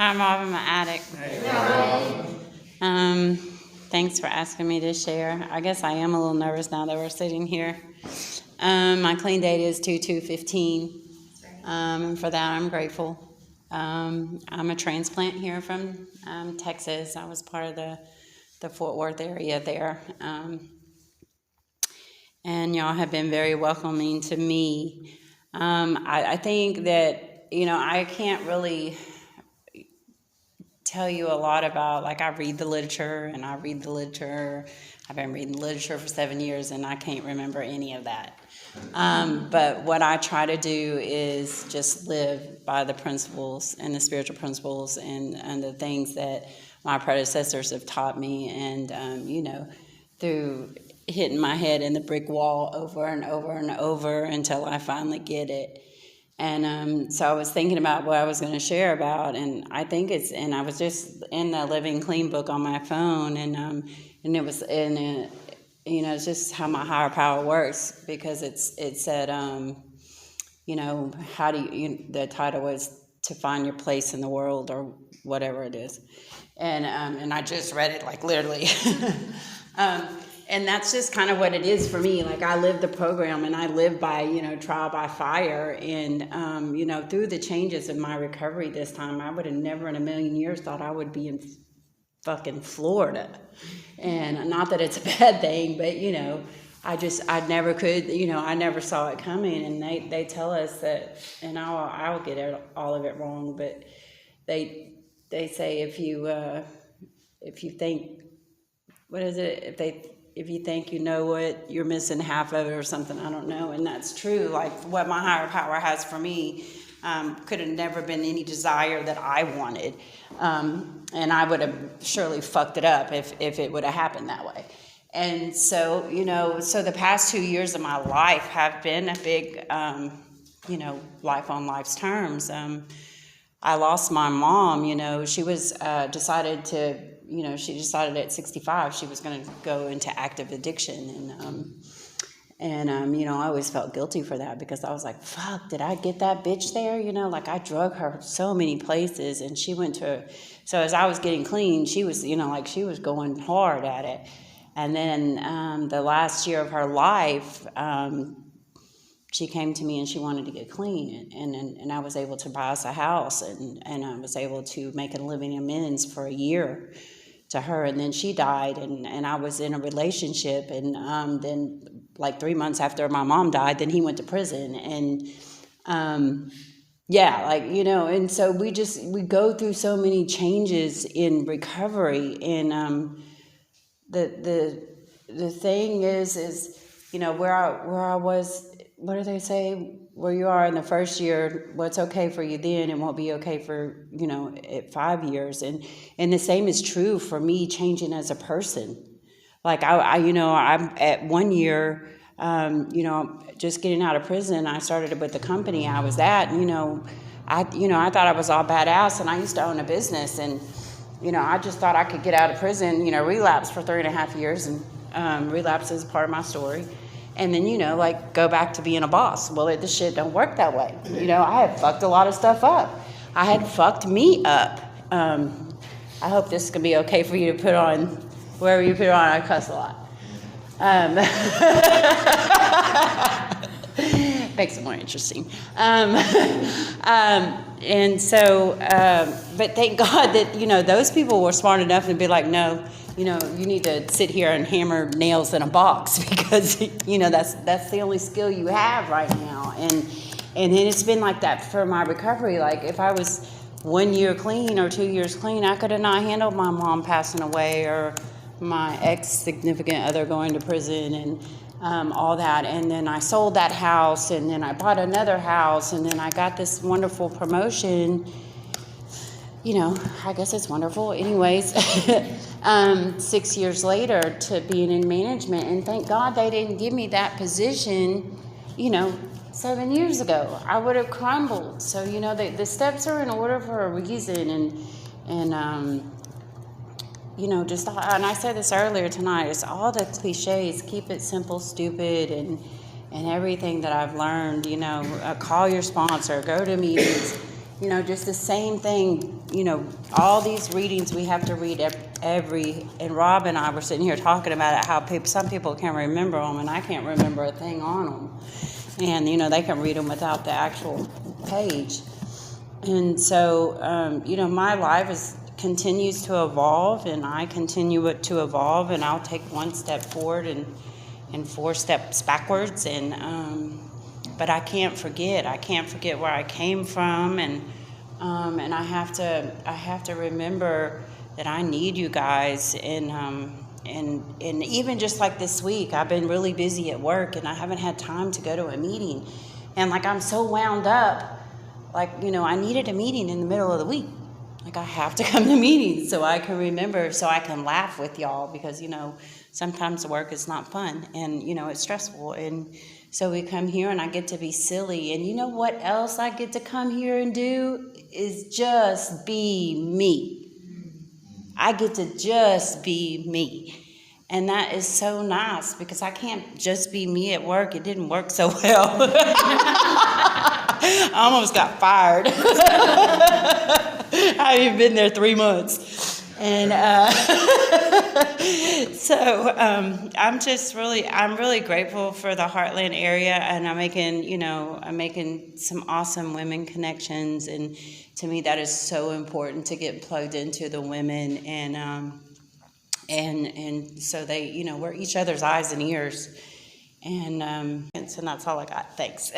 Hi, Robyn, my addict. Thanks for asking me to share. I guess I am a little nervous now that we're sitting here. My clean date is 2/2/15. And for that, I'm grateful. I'm a transplant here from Texas. I was part of the Fort Worth area there. And y'all have been very welcoming to me. I think that, I can't really tell you a lot about, like, I read the literature. I've been reading the literature for 7 years, and I can't remember any of that. But what I try to do is just live by the principles and the spiritual principles and the things that my predecessors have taught me, and, through hitting my head in the brick wall over and over and over until I finally get it. And so I was thinking about what I was going to share about, and I was just in the Living Clean book on my phone, and it's just how my higher power works, because it said, how do the title was To Find Your Place in the World, or whatever it is, and I just read it, like, literally. And that's just kind of what it is for me. Like, I live the program, and I live by, trial by fire. And, through the changes in my recovery this time, I would have never in a million years thought I would be in fucking Florida. And not that it's a bad thing, but, I never could, I never saw it coming. And they tell us that, and I'll get all of it wrong, but they say if you think, what is it? If you think you know it, you're missing half of it or something. I don't know. And that's true. Like, what my higher power has for me could have never been any desire that I wanted. And I would have surely fucked it up if it would have happened that way. And so, so the past 2 years of my life have been a big, life on life's terms. I lost my mom. She was decided at 65 she was going to go into active addiction, and I always felt guilty for that, because I was like, fuck, did I get that bitch there? Like, I drug her so many places, and she went so as I was getting clean, she was, she was going hard at it. And then the last year of her life, she came to me and she wanted to get clean, and I was able to buy us a house, and I was able to make a living amends for a year to her. And then she died, and I was in a relationship, and then, like, 3 months after my mom died, then he went to prison, and and so we go through so many changes in recovery, and the thing is where I was. What do they say? Where you are in the first year, what's okay for you then, it won't be okay for, at 5 years. And the same is true for me changing as a person. Like, I'm at 1 year, just getting out of prison, I started with the company I was at, and, I thought I was all badass, and I used to own a business, and, I just thought I could get out of prison, relapse for 3.5 years, and relapse is part of my story. And then, go back to being a boss. Well, this shit don't work that way. I had fucked a lot of stuff up. I had fucked me up. I hope this can be okay for you to put on, wherever you put it on, I cuss a lot. Makes it more interesting. And so, but thank God that, those people were smart enough to be like, no, you need to sit here and hammer nails in a box, because, that's the only skill you have right now. And it's been like that for my recovery. Like, if I was 1 year clean or 2 years clean, I could have not handled my mom passing away, or my ex-significant other going to prison, and all that. And then I sold that house, and then I bought another house, and then I got this wonderful promotion. I guess it's wonderful. Anyways, 6 years later, to being in management, and thank God they didn't give me that position, 7 years ago. I would have crumbled. So, the steps are in order for a reason, and I said this earlier tonight, it's all the cliches, keep it simple, stupid, and everything that I've learned, call your sponsor, go to meetings, you know, just the same thing, you know, all these readings we have to read and Rob and I were sitting here talking about it, how some people can remember them, and I can't remember a thing on them. And, you know, they can read them without the actual page. And so, you know, my life continues to evolve, and I continue it to evolve, and I'll take one step forward and 4 steps backwards, and but I can't forget where I came from, and I have to remember that I need you guys, and even just like this week, I've been really busy at work, and I haven't had time to go to a meeting, and like I'm so wound up, like, you know, I needed a meeting in the middle of the week. Like, I have to come to meetings so I can remember, so I can laugh with y'all, because, you know, sometimes the work is not fun, and, you know, it's stressful, and so we come here and I get to be silly. And you know what else I get to come here and do is just be me. I get to just be me. And that is so nice, because I can't just be me at work. It didn't work so well. I almost got fired. I haven't been there 3 months. And so I'm really grateful for the Heartland area, and I'm making some awesome women connections, and to me that is so important, to get plugged into the women, and so they, you know, we're each other's eyes and ears, and so that's all I got. Thanks.